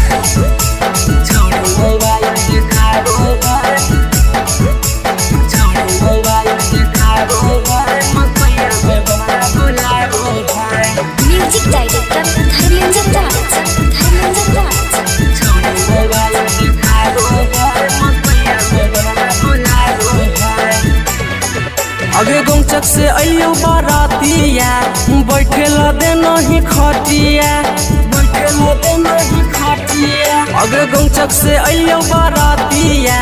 छोड़ी मोबाइल दिखाबो है, छोड़ी मोबाइल दिखाबो है, मकैया में बड़ा बुलाबो है। म्यूजिक डायरेक्टर धर्मेंद्र राज। छोड़ी मोबाइल दिखाबो है, मकैया में बड़ा बुलाबो है। अगे गौचक से अइयो बारातिया, बैठे ल दे नहीं खटिया, बैठे ल दे नहीं खटिया। अगे गौचक से अइयो बारातिया,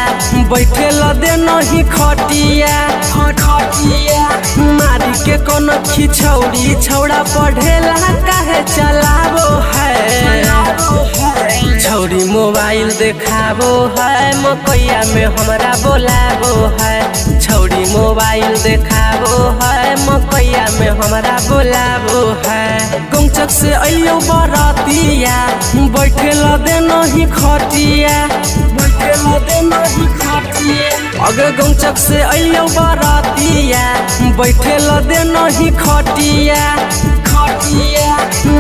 बैठे ल दे नहीं खटिया, खटिया। मारी के कोन खिछौड़ी, छौड़ा पढ़ेला काहे चलाबो है। छौड़ी मोबाइल देखाबो है, मकैया में हमरा बोलाबो है। छौड़ी मोबाइल देखाबो है, मकैया में हमरा बोलाबो है। गौचक से अइयो बारातिया, बैठे ल दे नहीं खटिया, बैठे ल दे नहीं खटिया। अगे गौचक से अइयो बारातिया, बैठे ल दे नहीं खटिया, खटिया।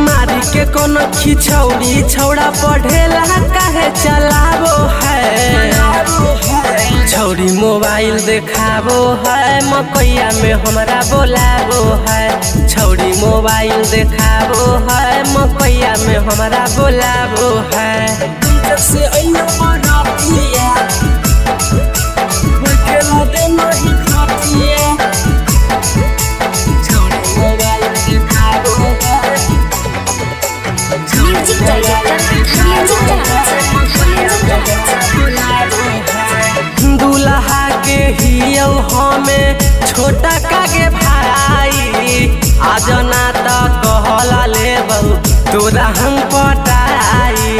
मारी के कोन खिछौड़ी, छौड़ा पढ़ेला काहे चलाबो है। छौड़ी मोबाइल देखाबो है, मकैया में हमरा बोलाबो है। छौड़ी मोबाइल देखाबो है, मकैया में हमरा बोलाबो है। गौचक से अइयो बारातिया, बैठे ल दे नहीं खटिया, छौड़ी मोबाइल देखाबो है। म्यूजिक डायरेक्टर दूल्हा के हियो हमें छोटा कागे भाई, आज ना तो कहला लेबौ तोरा हम पटाई।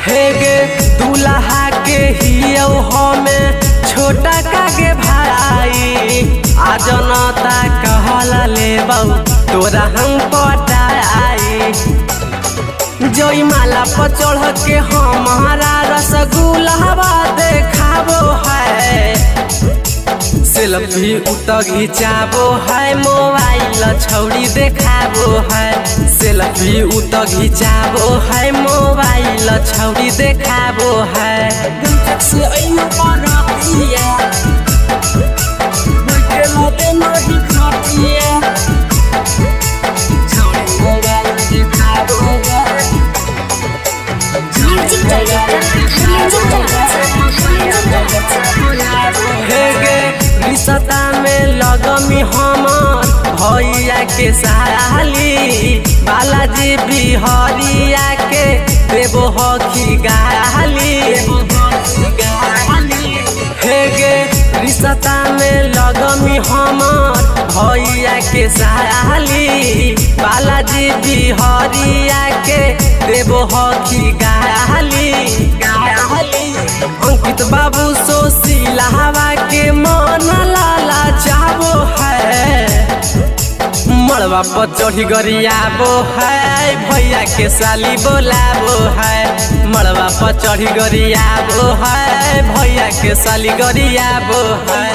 हे गे दूल्हा के हियो हमें छोटा कागे भाई, आज ना तो कहला लेबौ तोरा हम पटाई। जय माला पर चढ़ के हमारा रसगुल्ला देखाबो है। सेल्फी उत घिचाबो है, मोबाइल छौड़ी देखाबो है। सेल्फी उत घिचाबो है, मोबाइल छौड़ी देखाबो है। गौचक से अइयो बारातिया, बैठे ल दे नहीं खटिया, छौड़ी मोबाइल देखाबो है। म्यूजिक डायरेक्टर हे गे रिश्ता में लगमी हमर भैया के साली, बालाजी बिहरिया के देबो हखी गाली। हे गे रिश्ता में लगमी हमर भैया के साली, बालाजी बिहरिया के देबो हखी गाली। अंकित बाबू सोशीलावा के मन लाला चाहबो है। मड़वा पर चढ़ी गरियाबो है, भैया के साली बोलाबो है। मड़वा पर चढ़ी गरियाबो है, भैया के साली गरियाबो है।